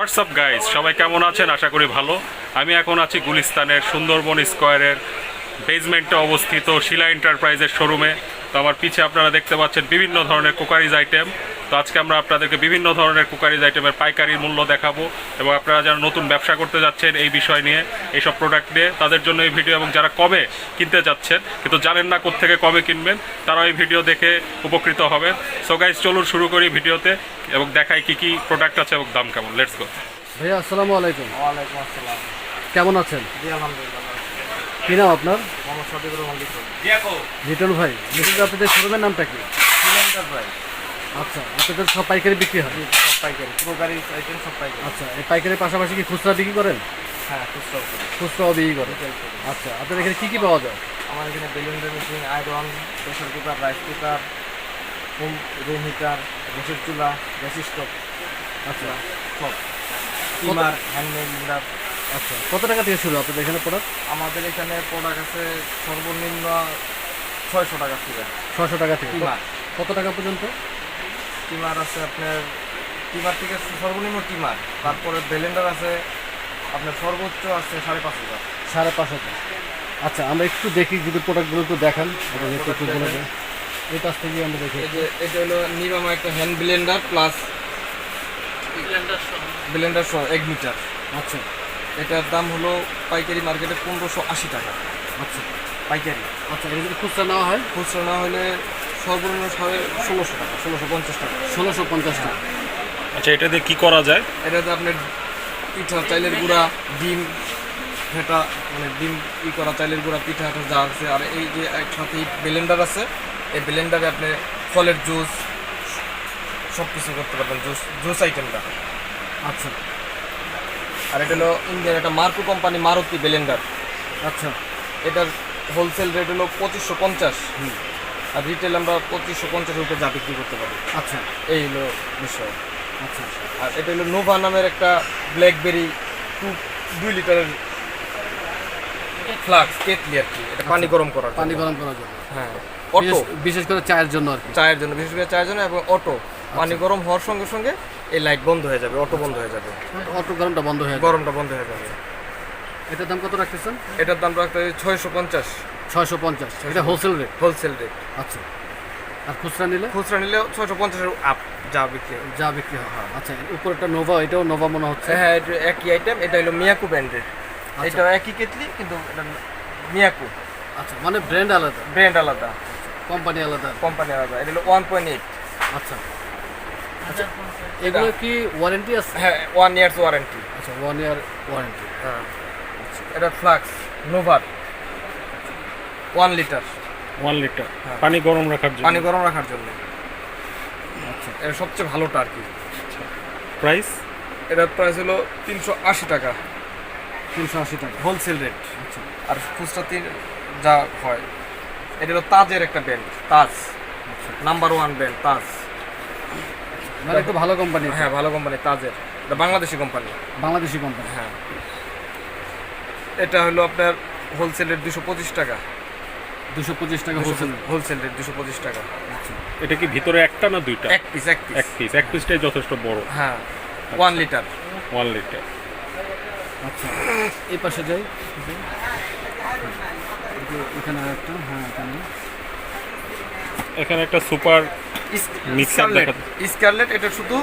WhatsApp guys, সবাই কেমন আছেন? আশা করি ভালো। আমি এখন আছি গুলিস্তানের সুন্দরবন স্কোয়ারের বেসমেন্টে অবস্থিত শিলা এন্টারপ্রাইজের শোরুমে। তো আমার পিছে আপনারা দেখতে পাচ্ছেন বিভিন্ন ধরনের কুকারিজ আইটেম। তো আজকে আমরা আপনাদেরকে বিভিন্ন ধরনের কুকারিজ আইটেমের পাইকারি মূল্য দেখাবো, এবং আপনারা যারা নতুন ব্যবসা করতে যাচ্ছেন এই বিষয় নিয়ে, এইসব প্রোডাক্ট নিয়ে, তাদের জন্য এই ভিডিও। এবং যারা কবে কিনতে যাচ্ছেন কিন্তু জানেন না কোত্থেকে কবে কিনবেন, তারা এই ভিডিও দেখে উপকৃত হবেন। সো গাইস, চলুন শুরু করি ভিডিওতে এবং দেখাই কি কি প্রোডাক্ট আছে এবং দাম কেমন। Let's go. ভাইয়া আসসালামু আলাইকুম। ওয়ালাইকুম আসসালাম। কেমন আছেন? জি আলহামদুলিল্লাহ। কি নাম আপনার? মোহাম্মদ শফিকুর রহমান লিটন। লিটন ভাই, লিটন ভাই, আপনাদের শোরুমের নামটা কি? Cylinder price. আচ্ছা, আপনাদের সব পাইকারি বিক্রি হয়? সব পাইকারি, ক্রোকারি আইটেম সব পাইকারি। আচ্ছা, এই পাইকারির পাশাপাশি কি খুচরা বিক্রি করেন? হ্যাঁ, খুচরাও করি। খুচরাও বিক্রি করেন। আচ্ছা, আপনাদের এখানে কি কি পাওয়া যায়? আমার এখানে blender machine, iron, pressure cooker, rice cooker, room heater, গ্যাসের চুলা, গ্যাস স্টোভ, আচ্ছা সব স্টিমার, হ্যান্ড ব্লেন্ডার। আচ্ছা, কত টাকা থেকে শুরু আপনাদের এখানে প্রোডাক্ট? আমাদের এখানে প্রোডাক্ট আছে সর্বনিম্ন 600 টাকা থেকে। 600 টাকা থেকে টিমার কত টাকা পর্যন্ত? টিমার আছে আপনার, টিমার থেকে সর্বনিম্ন টিমার। তারপরে ব্লেন্ডার আছে আপনার, সর্বোচ্চ আছে 5,500। 5,500। আচ্ছা, আমরা একটু দেখি যদি প্রোডাক্টগুলো একটু দেখান এবং একটু বলে দেন। এই পাশ থেকে আমরা দেখি। এই যে এটা হলো নিরামা একটা হ্যান্ড ব্লেন্ডার প্লাস ব্লেন্ডার সহ 1 মিটার। আচ্ছা এটার দাম হলো পাইকারি মার্কেটে 1580 টাকা আচ্ছা পাইকারি। আচ্ছা, এটা যদি খুচরা নেওয়া হয়? খুচরা না হলে সর্বনিম্ন 1600 টাকা, 1650 টাকা। 1650 টাকা। আচ্ছা, এটা দিয়ে কি করা যায়? এটাতে আপনার পিঠা, চাইলের গুঁড়া, ডিম ফেটা, মানে ডিম করা চাইলের গুঁড়া, পিঠা যা আছে। আর এই যে একসাথে ব্লেন্ডার আছে, এই ব্লেন্ডারে আপনি ফলের জুস সব কিছু করতে পারবেন, জুস আইটেমটা। আচ্ছা আর এটা হলো ইন্ডিয়ান একটা মার্কো কোম্পানি মারুতি ব্লেন্ডার। আচ্ছা এটার হোলসেল রেট হলো 2550, আর রিটেল আমরা 2550 রুপে যা বিক্রি করতে পারি। আচ্ছা এই হলো বিষয়। আচ্ছা আর এটা হলো নোভা নামের একটা ব্ল্যাকবেরি 2 লিটারের ফ্লাক্স কেটলি আর কি। এটা পানি গরম করার পানি জন্য। গরম করার জন্য। হ্যাঁ, অটো, বিশেষ করে চায়ের জন্য আর কি। চায়ের জন্য, বিশেষ করে চায়ের জন্য। এবং অটো পানি গরম হওয়ার সঙ্গে সঙ্গে এই লাইট বন্ধ হয়ে যাবে, অটো বন্ধ হয়ে যাবে, অটো গরমটা বন্ধ হয়ে যাবে। গরমটা বন্ধ হয়ে যাবে। এটার দাম কত রাখতেছেন? এটার দাম রাখতে 650 650। এটা হোলসেল রেট? Wholesale rate. আচ্ছা, আর খুচরা নিলে? খুচরা নিলে 650 আপ যা বিক্রি হয়। যা বিক্রি হয়। আচ্ছা, উপরটা নোভা, এটাও নোভা মনে হচ্ছে। হ্যাঁ, এটা একই আইটেম। এটা হলো মিয়াকু ব্র্যান্ডের। এটা একই কেটলি কিন্তু এটা মিয়াকু। আচ্ছা, মানে ব্র্যান্ড আলাদা, ব্র্যান্ড আলাদা, কোম্পানি আলাদা। কোম্পানি আলাদা। এটা হলো 1.8। আচ্ছা আচ্ছা, এগুলো কি ওয়ারেন্টি আছে? হ্যাঁ, 1 ইয়ার্স ওয়ারেন্টি। আচ্ছা, 1 ইয়ার ওয়ারেন্টি। হ্যাঁ, এটা ফ্লাক্স নোভার 1 লিটার। 1 লিটার হ্যাঁ। পানি গরম রাখার জন্য। পানি গরম রাখার জন্য। আচ্ছা, এটা সবচেয়ে ভালোটা আর কি। প্রাইস? এটার প্রাইস হলো 380 টাকা 380 টাকা হোলসেল রেট। আচ্ছা আর খুচরাতে যা হয়, এটা হলো তাজের একটা ব্র্যান্ড, তাজ নাম্বার 1 ব্র্যান্ড তাজ। মানে একটু ভালো কোম্পানি। হ্যাঁ, ভালো কোম্পানি তাজের। এটা বাংলাদেশি কোম্পানি। বাংলাদেশি কোম্পানি। হ্যাঁ, এটা হলো আপনার হোলসেল রেট 225 টাকা। 225 টাকা হোলসেল। হোলসেল রেট 225 টাকা। আচ্ছা, এটা কি ভিতরে একটা না দুইটা? এক পিস। এক পিসটাই যথেষ্ট বড়। হ্যাঁ, 1 লিটার। 1 লিটার। আচ্ছা, এই পাশে যাই। এখানে একটা, হ্যাঁ এখানে একটা সুপার মিক্সার দেখা স্কারলেট। এটা শুধু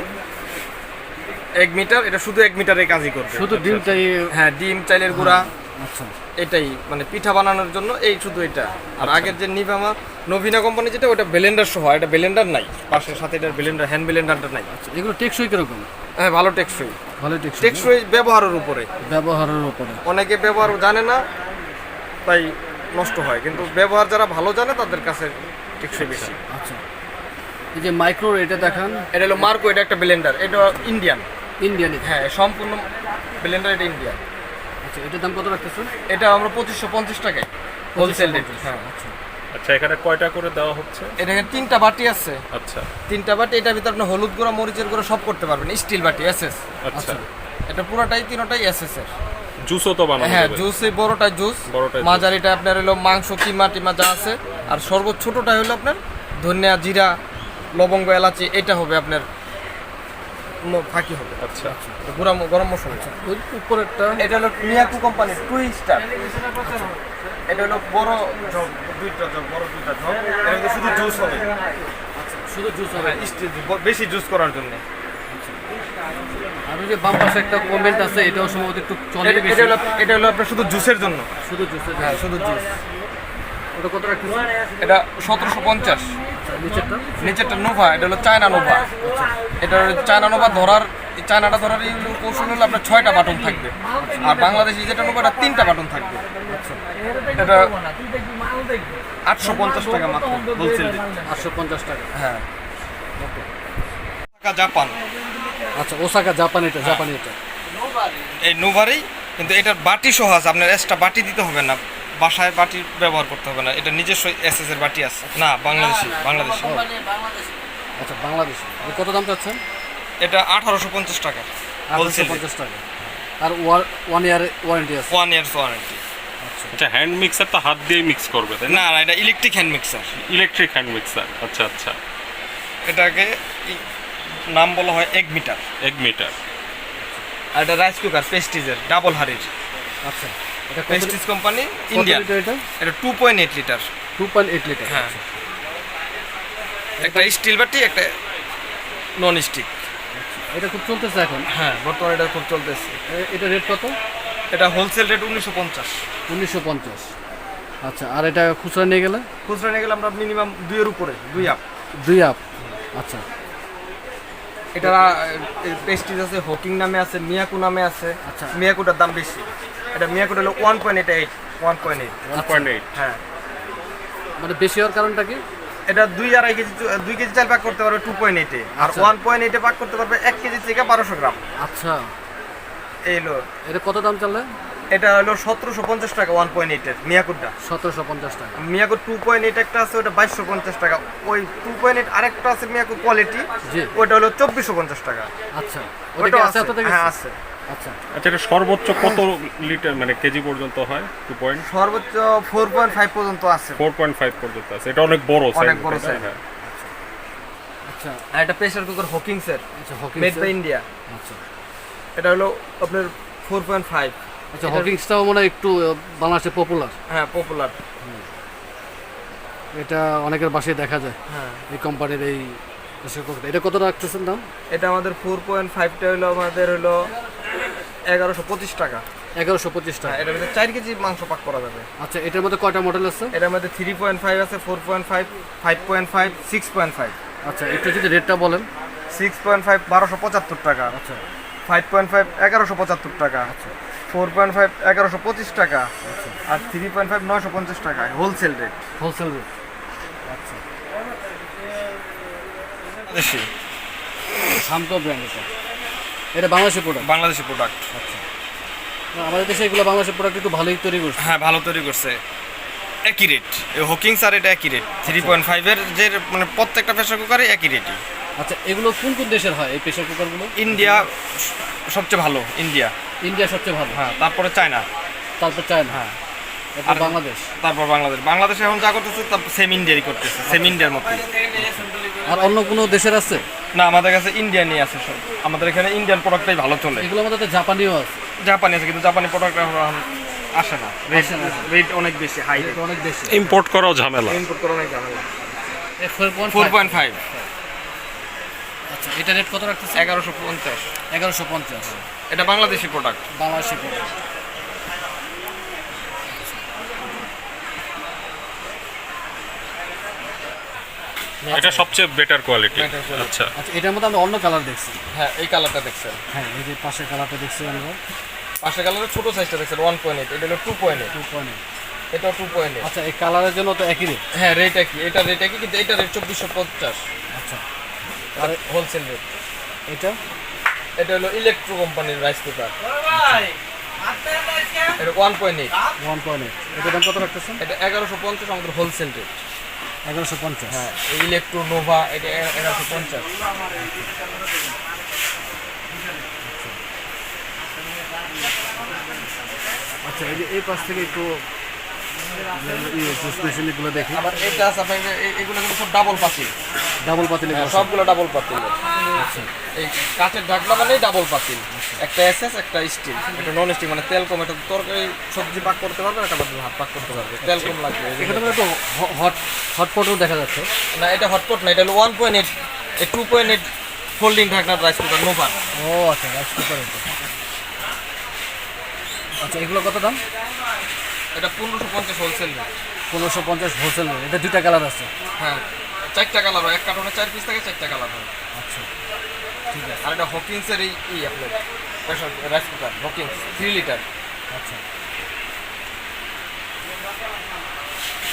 1 মিটার, এটা শুধু 1 মিটারের কাজই করবে। শুধু ডিম চাই। হ্যাঁ, ডিম, চাইলের গুঁড়া, আচ্ছা এটাই মানে পিঠা বানানোর জন্য এই শুধু এটা। আর আগের যে নিভামা নভিনা কোম্পানি যেটা, ওটা ব্লেন্ডার সহ, এটা ব্লেন্ডার নাই পাশের সাথে। এটা ব্লেন্ডার, হ্যান্ড ব্লেন্ডারটা নাই। আচ্ছা, এগুলো টেকসই কিরকম? হ্যাঁ, ভালো টেকসই। ভালো টেকসই। টেকসই ব্যবহারের উপরে। ব্যবহারের উপরে। অনেকে ব্যবহার জানে না, তাই নষ্ট হয়। কিন্তু ব্যবহার যারা ভালো জানে তাদের কাছে টেকসই বেশি। আচ্ছা, এই যে মাইক্রো, এটা দেখান। এটা হলো মার্কো, এটা একটা ব্লেন্ডার। এটা ইন্ডিয়ান। ইন্ডিয়ান? হ্যাঁ, সম্পূর্ণ ব্লেন্ডার, এটা ইন্ডিয়ান। আচ্ছা, এটার দাম কত রাখতেছেন? এটা আমরা 2550 টাকায় হোলসেল রেট। হ্যাঁ, আচ্ছা আচ্ছা, এখানে কয়টা করে দেওয়া হচ্ছে? এখানে 3টা বাটি আছে। আচ্ছা 3টা বাটি। এটার ভিতরে আপনি হলুদ গুঁড়া, মরিচের গুঁড়া সব করতে পারবেন। স্টিল বাটি, এসএস। আচ্ছা, এটা পুরোটাই, তিনটাই এসএস এর। জুসও তো বানানো হ্যাঁ, যাবে? জুস, এই বড়টা জুস, বড়টা মাঝারিটা আপনার হলো মাংস, কিমা টিমা যা আছে। আর সর্বোচ্চ ছোটটা হলো আপনার ধনিয়া, জিরা, লবঙ্গ, এলাচি। এটা হবে আপনার ফাঁকি হবে। আচ্ছা এটা গরম মশলা। ওই উপরেরটা এটা হলো মিয়াকু কোম্পানির টুইস্টার। এটা হলো বড় জগ, বড় দুইটা জগ। এটা কিন্তু শুধু জুস হবে, শুধু জুস হবে। বেশি জুস করার জন্য। আর ওই যে বাম পাশে একটা কমেন্ট আছে, এটাও সম্ভবত একটু চলে বেশি। এটা হলো আপনার শুধু জুসের জন্য। শুধু জুসের, হ্যাঁ, শুধু জুস। ওটা কত রাখতেছেন? এটা 1750। নিচেরটা নিচেরটা নোভা, এটা হলো চায়না নোভা। এটা হলো চায়না নোভা ধরার, এই চায়নাটা ধরার এই কৌশল হলো আপনার 6টা বাটন থাকবে, আর বাংলাদেশি যেটা নোভা এটা 3টা বাটন থাকবে। এটা 850 টাকা মাত্র হোলসেল। 850 টাকা। হ্যাঁ, জাপান। আচ্ছা, ওসাকা জাপান, এটা জাপানি। এটা এই নোভারই, কিন্তু এটার বাটি সহ আছে, আপনার এক্সট্রা বাটি দিতে হবে না, বাসায় বাটি ব্যবহার করতে হবে না। এটা নিজস্ব এসএস এর বাটি আছে। না, বাংলাদেশি। আচ্ছা, বাংলাদেশি। এটা কত দাম চাচ্ছেন? এটা 1850 টাকা হোলসেল। 850 টাকা। আর 1 ইয়ার ওয়ারেন্টি আছে। 1 ইয়ার্স ওয়ারেন্টি। আচ্ছা, হ্যান্ড মিক্সার তো হাত দিয়ে মিক্স করবে তাই না? না, এটা electric hand mixer. Electric hand mixer. আচ্ছা আচ্ছা, এটাকে নাম বলা হয় এগ মিটার। এক মিটার। আর এটা রাইস কুকার পেস্টিজের, ডাবল হাড়ির। আচ্ছা, এটা কত পেস্টিজ কোম্পানি, কত ইন্ডিয়া। লিটার এটা? এটা 2.8 লিটার। 2.8 লিটার। হ্যাঁ, একটা স্টিল বাটি, একটা নন স্টিক। এটা খুব চলতেছে এখন। হ্যাঁ, বর্তমানে এটা খুব চলতেছে। এটা রেট কত? এটা হোলসেল রেট 1950। 1950। আচ্ছা, আর এটা খুচরা নিয়ে গেলে? খুচরা নিয়ে গেলে আমরা মিনিমাম 2 এর উপরে, 2 আপ। 2 আপ। আচ্ছা, এটা পেস্টিজ আছে, হকিং নামে আছে, মিয়াকু নামে আছে। আচ্ছা। মিয়াকুটার দাম বেশি। এটা মিয়াকুটা হলো 1.8। 1.8। 1.8। হ্যাঁ, মানে বেশি হওয়ার কারণটা কি? এটা 2.5 কেজি, 2 কেজি চাল পাক করতে পারবে 2.8 এ, আর আচ্ছা। 1.8 এ পাক করতে পারবে 1 কেজি থেকে 1200 গ্রাম। আচ্ছা, এই হলো। এটা কত দাম চলে? এটা হলো 1750 টাকা 1.8 এর মিয়াকুটা। 1750 টাকা। মিয়াকু 2.8 একটা আছে, ওটা 2250 টাকা। ওই 2.8 আরেকটা আছে মিয়াকু কোয়ালিটি, জি। ওটা হলো 2450 টাকা। আচ্ছা, ওটা কি ওটাও আছে আপনাদের হ্যাঁ কাছে? আছে। আচ্ছা, আচ্ছা, এটা সর্বোচ্চ কত লিটার মানে কেজি পর্যন্ত হয়? 2. সর্বোচ্চ 4.5 পর্যন্ত আছে। 4.5 পর্যন্ত আছে। এটা অনেক বড় সাইজ। অনেক বড় size। হ্যাঁ। আচ্ছা, আর এটা প্রেসার কুকার হকিংসের, আচ্ছা, হকিংস। Made by India. আচ্ছা, এটা হলো আপনার 4.5। আচ্ছা, হকিংসটাও মনে হয় একটু বাংলাদেশে পপুলার। হ্যাঁ, পপুলার। এটা অনেকের বাসায় দেখা যায় হ্যাঁ, এই কোম্পানির এই প্রেসার কুকারটা। এটা কত রাখতেছেন দাম? এটা আমাদের 4.5টা হলো আমাদের হলো 1125 টাকা। 1125 টাকা। হ্যাঁ, এটার মধ্যে 4 কেজি মাংস পাক করা যাবে। আচ্ছা, এটার মধ্যে কয়টা মডেল আছে? এটার মধ্যে 3.5 আছে, 4.5, 5.5, 6.5। আচ্ছা, একটু যদি রেটটা বলেন। 6.5 1275 টাকা। আচ্ছা, 5.5 1175 টাকা। আচ্ছা, 4.5 1125 টাকা। আর 3.5 950 টাকা হোলসেল রেট। Wholesale rate. আচ্ছা, দেশি শান্ত ব্র্যান্ড এটা। এটা বাংলাদেশের প্রোডাক্ট। বাংলাদেশি প্রোডাক্ট। আচ্ছা, না, আমাদের দেশে এগুলো বাংলাদেশের প্রোডাক্ট একটু ভালোই তৈরি করছে। হ্যাঁ, ভালো তৈরি করছে। একই রেট, এই হকিংস আর এটা একই রেট। 3.5 এর যে মানে প্রত্যেকটা প্রেসার কুকারে একই রেটই। আচ্ছা, এগুলো কোন কোন দেশের হয় এই প্রেসার কুকারগুলো? ইন্ডিয়া সবচেয়ে ভালো। ইন্ডিয়া, ইন্ডিয়া সবচেয়ে ভালো। হ্যাঁ, তারপরে চায়না, তারপর চায়না, হ্যাঁ, তারপর আর- বাংলাদেশ। তারপর বাংলাদেশ। বাংলাদেশে এখন যা করতেছে তারপর সেম ইন্ডিয়ারই করতেছে, সেম ইন্ডিয়ার মতোই। আর অন্য কোনো দেশের আছে? না, আমাদের কাছে ইন্ডিয়ানই আছে সব। আমাদের এখানে ইন্ডিয়ান প্রোডাক্টটাই ভালো চলে। এগুলো আমাদের তো জাপানিও আছে। জাপানি আছে, কিন্তু জাপানি প্রোডাক্ট আসে না। আসে না। রেট অনেক বেশি, হাই রেট। এটা অনেক বেশি। ইম্পোর্ট করাও ঝামেলা। ইম্পোর্ট করা অনেক ঝামেলা। 4.5। 4.5 আচ্ছা, এটা রেট কত রাখতেছে? 1150। 1150। এটা বাংলাদেশি প্রোডাক্ট। বাংলাদেশি প্রোডাক্ট। এটা সবচেয়ে বেটার কোয়ালিটি। Better quality। আচ্ছা, আচ্ছা, এটার মধ্যে আমরা অন্য কালার দেখছি। হ্যাঁ, এই কালারটা দেখছেন। হ্যাঁ, এই যে পাশের কালারটা দেখছি আমরা। পাশের কালারের ছোট সাইজটা দেখছেন 1.8। এটা হলো 2.8। 2.8। এটাও 2.8। আচ্ছা, এই কালারের জন্য তো একই রেট। হ্যাঁ, রেট একই। এটা রেট একই, কিন্তু এটা রেট 2450। আচ্ছা, আর হোলসেল রেট। এটা এটা হলো ইলেকট্রো কোম্পানির রাইস কুকার। এটা 1.8। 1.8। এটার দাম কত রাখতেছেন? এটা 1150 আমাদের হোলসেল রেট। 1150। হ্যাঁ, এই ইলেকট্রো নোভা এটা 1150। আচ্ছা, এই যে এই পাশ থেকে একটু জুস মেশিন এগুলো দেখি। আবার এটা আছে আপনার এগুলো কিন্তু সব ডাবল পাতিল, ডাবল পাতিল এগুলো সব। সবগুলো ডাবল পাতিল। আচ্ছা এই কাঠের ঢাকনা মানে ডাবল পাতিল, একটা এসএস একটা স্টিল, এটা নন স্টিল মানে তেল কম, এটা তরকারি সবজি পাক করতে পারবে, এটা ভাত পাক করতে পারবে, তেল কম লাগবে। এখানে তো হটপটও দেখা যাচ্ছে। না এটা হটপট না, এটা হলো 1.8 2.8 ফোল্ডিং ঢাকনার রাইস কুকার নোভা। ও আচ্ছা, রাইস কুকার এটা। আচ্ছা এগুলো কত দাম? এটা 1550 হোলসেল রেট। 1550 হোলসেল। এটা দুইটা কালার আছে। হ্যাঁ 4টা কালার হয়, এক কার্টনে 4 পিস থাকে, 4টা কালার হয়। আচ্ছা ঠিক আছে। আর এটা হকিংসের এই আপনার pressure rice cooker Hawkins 3 litre. আচ্ছা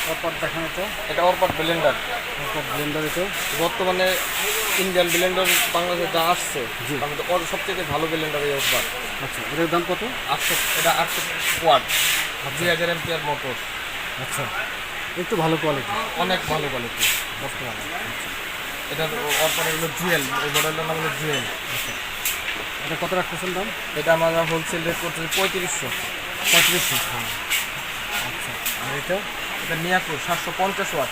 তারপর দেখেন এটা অরপাট ব্লেন্ডার। ব্লেন্ডার এটা বর্তমানে ইন্ডিয়ান ব্লেন্ডার বাংলাদেশে যা আসছে জি। আমাদের ওর সবথেকে ভালো ব্লেন্ডার এই অরপাট। আচ্ছা এটার দাম কত? 800, এটা 800 ওয়াট, 2000 এম্পিয়ার মোটর, আচ্ছা একটু ভালো কোয়ালিটি। অনেক ভালো কোয়ালিটি বর্তমানে। এটা অরপাটের হলো জুয়েল, এই মডেলটার নাম হলো জুয়েল। এটা কত রাখতেছেন দাম? এটা আমরা হোলসেল রেট করতেছি 3500। 3500। হ্যাঁ আচ্ছা আর এটা? এটা মিয়াকো 750 ওয়াট,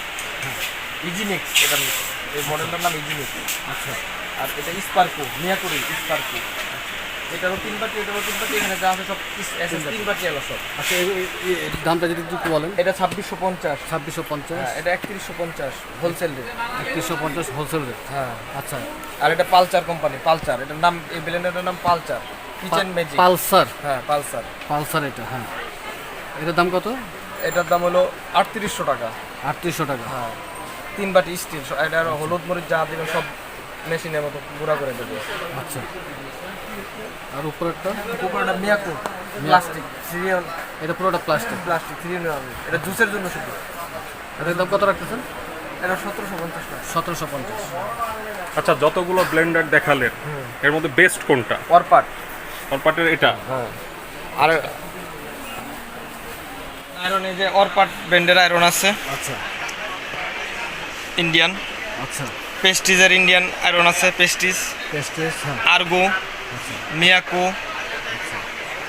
ইজিনিক্স, এটা এই মডেলটার নাম ইজিনিক্স। আচ্ছা আর এটা স্পার্কো, মিয়াকোর স্পার্কো, এটারও 3 বাটি, এটারও 3 বাটি, এখানে যা আছে সব এসএস 3 বাটি এলো সব। আচ্ছা এর দামটা যদি একটু বলেন। এটা 2650। 2650। হ্যাঁ এটা 3150 হোলসেল রেট। 3150 wholesale rate. হ্যাঁ আচ্ছা আর এটা পালচার কোম্পানি, পালচার, এটার নাম, এই ব্লেন্ডারের নাম পালচার কিচেন ম্যাজিক। পালসার। হ্যাঁ পালসার। পালসার এটা। হ্যাঁ এটার দাম কত? এটার দাম হলো 3800 টাকা। 3800 টাকা। হ্যাঁ 3 বাটি স্টিল, এটা হলুদ মরিচ যা দিবেন সব মেশিনের মতো গুঁড়া করে দেবে। আচ্ছা আর উপরেরটা? উপরেটা মিয়াকো প্লাস্টিক সিরিয়াল, এটা পুরোটা প্লাস্টিক। প্লাস্টিক সিরিয়াল, এটা জুসের জন্য শুধু। এটার দাম কত রাখতেছেন? এটা 1750 টাকা। 1750। আচ্ছা যতগুলো ব্লেন্ডার দেখালেন এর মধ্যে বেস্ট কোনটা? অরপাট। অরপাটের এটা? হ্যাঁ আর আয়রন, এই যে অরপাট ব্র্যান্ডের আয়রন আছে আচ্ছা ইন্ডিয়ান। আচ্ছা পেস্টিজের ইন্ডিয়ান আয়রন আছে, পেস্টিজ, পেস্টেস। হ্যাঁ আর্গো, মিয়াকো।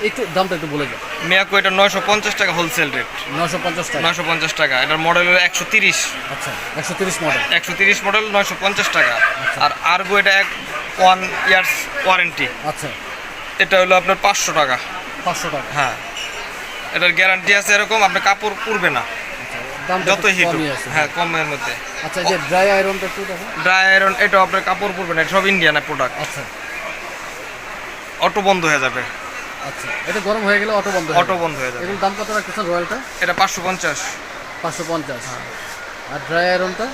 একটু দামটা একটু বলে যাও। মিয়াকো এটা 950 টাকা হোলসেল রেট। 950 টাকা। 950 টাকা। এটার মডেল হলো 130। আচ্ছা 130 মডেল। 130 মডেল 950 টাকা। আর আর্গো এটা 1 ইয়ার্স ওয়ারেন্টি, আচ্ছা এটা হলো আপনার 500 টাকা। 500 টাকা। হ্যাঁ এটার গ্যারান্টি আছে এরকম, আপনার কাপড় পুড়বে না দামটা যত একটু হিট। কমই আছে। হ্যাঁ কমের মধ্যে। আচ্ছা এই যে ড্রাই আয়রনটা একটু দেখো। ড্রাই আয়রন এটা আপনার কাপড় পুড়বে না, এটা সব ইন্ডিয়ান প্রোডাক্ট, আচ্ছা অটো বন্ধ হয়ে যাবে। আচ্ছা এটা গরম হয়ে গেলে অটো বন্ধ হয়ে অটো যাবে। বন্ধ হয়ে যাবে। এগুলোর দাম কত রাখতেছেন রয়্যালটা? এটা 550। 550। আর ড্রাই আয়রনটা?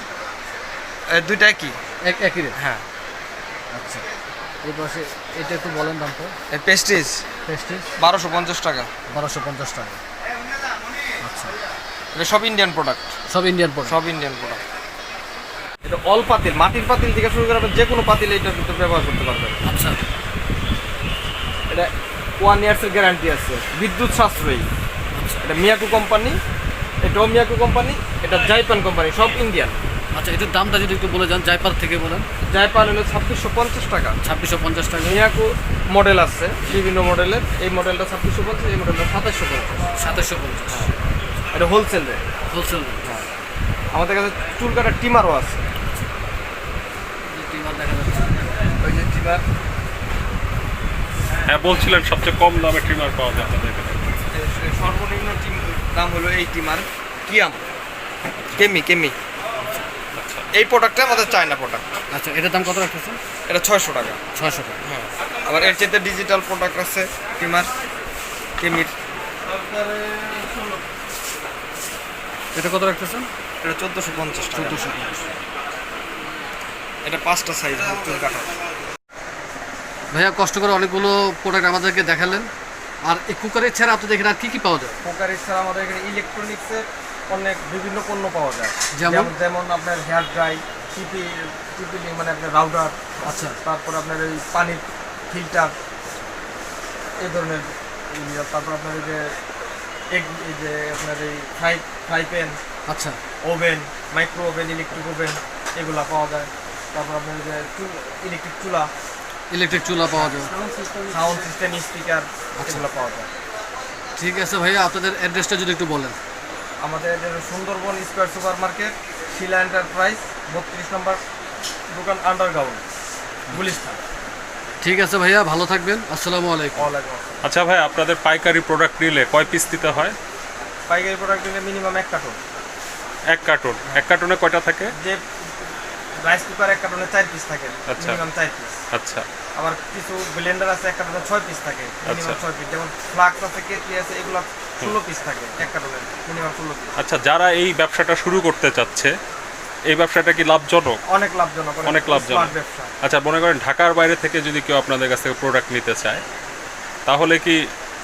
এই দুইটা কি একই রেট। হ্যাঁ। আচ্ছা এই পাশে এটা একটু বলেন দামটা। এই পেস্টিজ পেস্টিজ 1250 টাকা। 1250 টাকা। আচ্ছা এটা সব ইন্ডিয়ান প্রোডাক্ট, সব ইন্ডিয়ান প্রোডাক্ট। সব ইন্ডিয়ান প্রোডাক্ট। এটা অল পাতিল, মাটির পাতিল থেকে শুরু করে আপনি যে কোনো পাতিল এইটার ভিতরে ব্যবহার করতে পারবেন। আচ্ছা এটা 1 ইয়ার্সের গ্যারান্টি আছে, বিদ্যুৎ সাশ্রয়ী। এটা মিয়াকো কোম্পানি, এটাও মিয়াকো কোম্পানি, এটা জাইপান কোম্পানি, সব ইন্ডিয়ান। আচ্ছা এটার দামটা যদি একটু বলে যান, জাইপার থেকে বলেন। জাইপান হলো 2650 টাকা। 2650 টাকা। মিয়াকো মডেল আছে বিভিন্ন মডেলের, এই মডেলটা 2650, এই মডেলটা 2750। 2750। এটা হোলসেল রেট। হোলসেল। আমাদের কাছে চুল কাটার টিমারও আছে। টিমার দেখা যাচ্ছে। ওই যে টিমার, হ্যাঁ বলছিলেন সবচেয়ে কম দামে ট্রিমার পাওয়া যায় আপনাদের এখানে। সর্বনিম্ন দাম হলো এই টিমার কিয়াম কেমি। এই প্রোডাক্টটা আমাদের চায়না প্রোডাক্ট। আচ্ছা এটার দাম কত রাখতেছেন? এটা 600 টাকা। 600 টাকা। হ্যাঁ আবার এর চাইতে ডিজিটাল প্রোডাক্ট আছে টিমার কেমির। এটা কত রাখতেছেন? এটা 1450 টাকা। 1450। এটা 5টা সাইজ চুল কাটা। ভাইয়া কষ্ট করে অনেকগুলো প্রোডাক্ট আমাদেরকে দেখালেন। আর এই কুকারের ছাড়া আপনাদের এখানে আর কি কি পাওয়া যায়? কুকারের ছাড়া আমাদের এখানে ইলেকট্রনিক্সের অনেক বিভিন্ন পণ্য পাওয়া যায়, যেমন? যেমন আপনার হেয়ার ড্রাই, টিপি মানে আপনার রাউডার, আচ্ছা তারপর আপনার এই পানির ফিল্টার, এই ধরনের। তারপর আপনার এই যে এই যে আপনার এই ফ্রাই প্যান, আচ্ছা oven, micro oven, electric oven, এগুলা পাওয়া যায়। তারপর আপনার এই যে ইলেকট্রিক চুলা, ইলেকট্রিক চুলা পাওয়া যায়। সাউন্ড সিস্টেম, স্পিকার, এগুলো পাওয়া যায়। ঠিক আছে ভাইয়া আপনাদের অ্যাড্রেসটা যদি একটু বলেন। আমাদের সুন্দরবন স্কয়ার সুপার মার্কেট, শিলা এন্টারপ্রাইজ, 32 নম্বর দোকান, আন্ডারগ্রাউন্ড, গুলিস্তান। ঠিক আছে ভাইয়া, ভালো থাকবেন। আসসালামু আলাইকুম। ওয়ালাইকুম আসসালাম। আচ্ছা ভাই, আপনাদের পাইকারি প্রোডাক্ট নিলে কয় পিস দিতে হয়? পাইকারি প্রোডাক্ট নিলে মিনিমাম 1 কার্টন। 1 কার্টন। 1 কার্টনে কয়টা থাকে? যে রাইস কুকার 1 কার্টনে 4 পিস থাকে, আচ্ছা। Minimum 4 piece. আচ্ছা আবার কিছু ব্লেন্ডার আছে 1 কার্টনে 6 পিস থাকে, মিনিমাম আচ্ছা। 6 পিস। যেমন ফ্লাক্স আছে, কেটলি আছে, এগুলো 16 পিস থাকে 1 কার্টনে, মিনিমাম 16 পিস। আচ্ছা, যারা এই ব্যবসাটা শুরু করতে চাচ্ছে, এই ব্যবসাটা কি লাভজনক? অনেক লাভজনক, অনেক লাভজনক। স্মার্ট ব্যবসা। আচ্ছা, মনে করেন ঢাকার বাইরে থেকে যদি কেউ আপনাদের কাছ থেকে প্রোডাক্ট নিতে চায়, তাহলে কি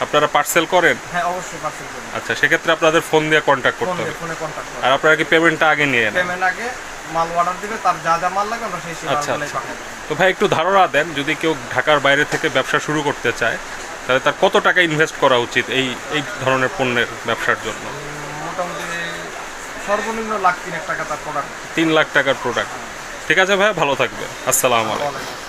আপনারা পার্সেল করেন? হ্যাঁ, অবশ্যই পার্সেল করুন। আচ্ছা, সেক্ষেত্রে আপনাদের ফোন দিয়ে কন্ট্যাক্ট করতে হবে। ফোনে কন্টাক্ট করুন। আর আপনারা কি পেমেন্টটা আগে নিয়ে নেন? পেমেন্ট আগে, মাল অর্ডার দিবে, তার যা যা মাল লাগে আমরা সেই সেই আচ্ছা, মালগুলোই আচ্ছা। পাঠাই দেব। তো ভাই একটু ধারণা দেন, যদি কেউ ঢাকার বাইরে থেকে ব্যবসা শুরু করতে চায়, তাহলে তার কত টাকা ইনভেস্ট করা উচিত এই ধরনের পণ্যের ব্যবসার জন্য? মোটামুটি সর্বনিম্ন লাখ 3 টাকা তার প্রোডাক্ট। 3 লাখ টাকার প্রোডাক্ট। ঠিক আছে ভাই, ভালো থাকবে। আসসালামু আলাইকুম। ওয়ালাইকুম।